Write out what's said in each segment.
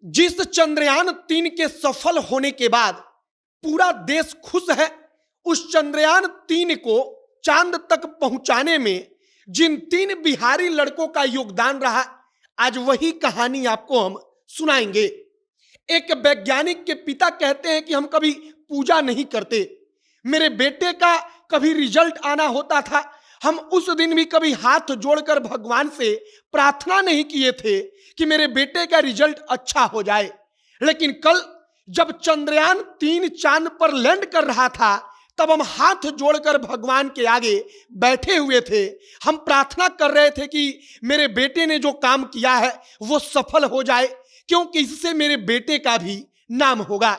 जिस चंद्रयान 3 के सफल होने के बाद पूरा देश खुश है, उस चंद्रयान 3 को चांद तक पहुंचाने में जिन 3 बिहारी लड़कों का योगदान रहा, आज वही कहानी आपको हम सुनाएंगे। एक वैज्ञानिक के पिता कहते हैं कि हम कभी पूजा नहीं करते, मेरे बेटे का कभी रिजल्ट आना होता था, हम उस दिन भी कभी हाथ जोड़कर भगवान से प्रार्थना नहीं किए थे कि मेरे बेटे का रिजल्ट अच्छा हो जाए। लेकिन कल जब चंद्रयान 3 चांद पर लैंड कर रहा था, तब हम हाथ जोड़कर भगवान के आगे बैठे हुए थे। हम प्रार्थना कर रहे थे कि मेरे बेटे ने जो काम किया है वो सफल हो जाए, क्योंकि इससे मेरे बेटे का भी नाम होगा।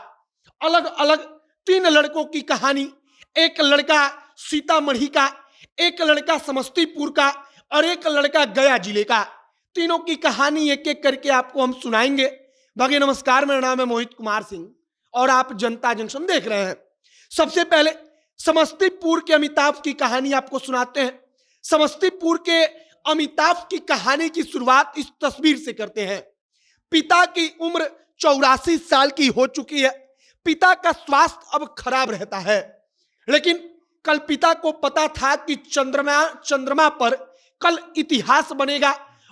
अलग अलग 3 लड़कों की कहानी, एक लड़का सीतामढ़ी का, एक लड़का समस्तीपुर का और एक लड़का गया जिले का। तीनों की कहानी एक एक करके आपको हम सुनाएंगे। बाकी नमस्कार, मेरा नाम है मोहित कुमार सिंह और आप जनता जंक्शन देख रहे हैं। सबसे पहले समस्तीपुर के अमिताभ की कहानी आपको सुनाते हैं। समस्तीपुर के अमिताभ की कहानी की शुरुआत इस तस्वीर से करते हैं। पिता की उम्र 84 साल की हो चुकी है। पिता का स्वास्थ्य अब खराब रहता है, लेकिन कल पिता को पता था कि चंद्रमा पर कल इतिहास बनेगा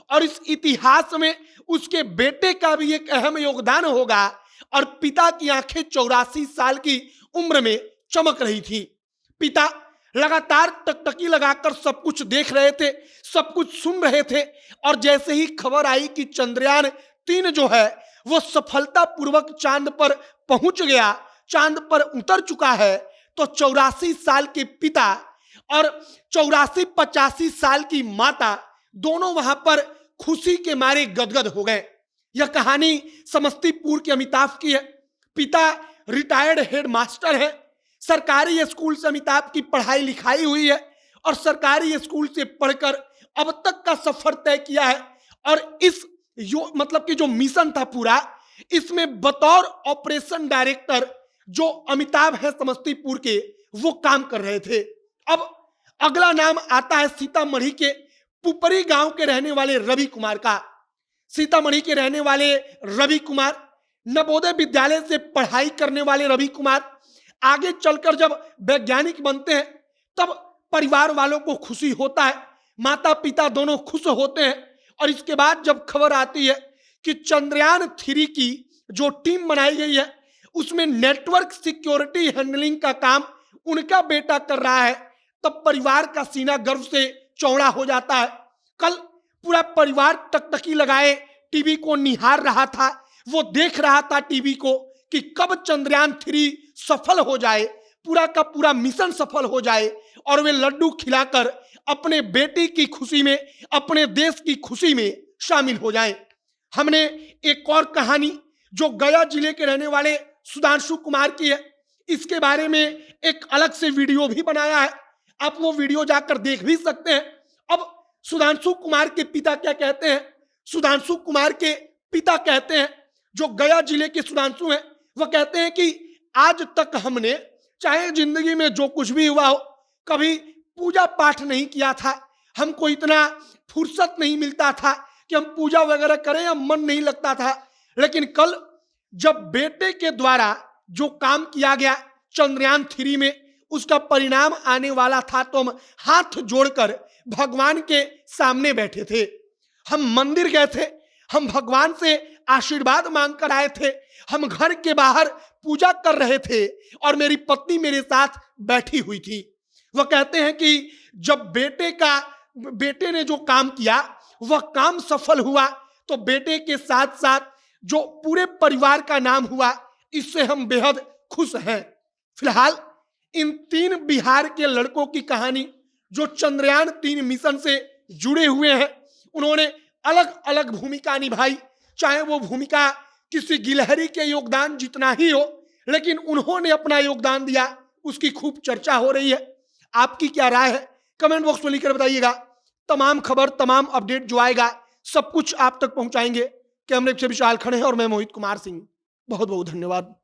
और इस इतिहास में उसके बेटे का भी एक अहम योगदान होगा। और पिता की आंखें 84 साल की उम्र में चमक रही थी। पिता लगातार टकटकी लगाकर सब कुछ देख रहे थे, सब कुछ सुन रहे थे, और जैसे ही खबर आई कि चंद्रयान 3 जो है वो सफलतापूर्वक चांद पर पहुंच गया, चांद पर उतर चुका है, तो 84 साल के पिता और 84-85 साल की माता दोनों वहां पर खुशी के मारे गदगद हो गए। यह कहानी समस्तीपुर के अमिताभ की है। पिता रिटायर्ड हेडमास्टर है। सरकारी स्कूल से अमिताभ की पढ़ाई लिखाई हुई है और सरकारी स्कूल से पढ़कर अब तक का सफर तय किया है। और इस मतलब कि जो मिशन था पूरा, इसमें बतौर ऑपरेशन डायरेक्टर जो अमिताभ है समस्तीपुर के, वो काम कर रहे थे। अब अगला नाम आता है सीतामढ़ी के पुपरी गांव के रहने वाले रवि कुमार का। सीतामढ़ी के रहने वाले रवि कुमार, नवोदय विद्यालय से पढ़ाई करने वाले रवि कुमार आगे चलकर जब वैज्ञानिक बनते हैं, तब परिवार वालों को खुशी होता है, माता पिता दोनों खुश होते हैं। और इसके बाद जब खबर आती है कि चंद्रयान 3 की जो टीम बनाई गई है, उसमें नेटवर्क सिक्योरिटी हैंडलिंग का काम उनका बेटा कर रहा है, तब परिवार का सीना गर्व से चौड़ा हो जाता है। कल पूरा परिवार टकटकी लगाए टीवी को निहार रहा था। वो देख रहा था टीवी को कि कब चंद्रयान 3 सफल हो जाए, पूरा का पूरा मिशन सफल हो जाए और वे लड्डू खिलाकर अपने बेटे की खुशी में, अपने देश की खुशी में शामिल हो जाएं। हमने एक और कहानी जो गया जिले के रहने वाले सुधांशु कुमार की है, इसके बारे में एक अलग से वीडियो भी बनाया है, आप वो वीडियो जाकर देख भी सकते हैं। अब सुधांशु कुमार के पिता क्या कहते हैं? सुधांशु कुमार के पिता कहते हैं, जो गया जिले के सुधांशु हैं, वो कहते हैं कि आज तक हमने चाहे जिंदगी में जो कुछ भी हुआ हो, कभी पूजा पाठ नहीं किया था। हमको इतना फुर्सत नहीं मिलता था कि हम पूजा वगैरह करें, या मन नहीं लगता था। लेकिन कल जब बेटे के द्वारा जो काम किया गया चंद्रयान 3 में, उसका परिणाम आने वाला था, तो हम हाथ जोड़कर भगवान के सामने बैठे थे। हम मंदिर गए थे, हम भगवान से आशीर्वाद मांग कर आए थे, हम घर के बाहर पूजा कर रहे थे और मेरी पत्नी मेरे साथ बैठी हुई थी। वह कहते हैं कि जब बेटे ने जो काम किया वह काम सफल हुआ, तो बेटे के साथ साथ जो पूरे परिवार का नाम हुआ, इससे हम बेहद खुश हैं। फिलहाल इन 3 बिहार के लड़कों की कहानी जो चंद्रयान 3 मिशन से जुड़े हुए हैं, उन्होंने अलग अलग भूमिका निभाई। चाहे वो भूमिका किसी गिलहरी के योगदान जितना ही हो, लेकिन उन्होंने अपना योगदान दिया, उसकी खूब चर्चा हो रही है। आपकी क्या राय है? कमेंट बॉक्स में लिखकर बताइएगा। तमाम खबर, तमाम अपडेट जो आएगा, सब कुछ आप तक पहुंचाएंगे। कैमरे से विशाल खड़े हैं और मैं मोहित कुमार सिंह। बहुत बहुत धन्यवाद।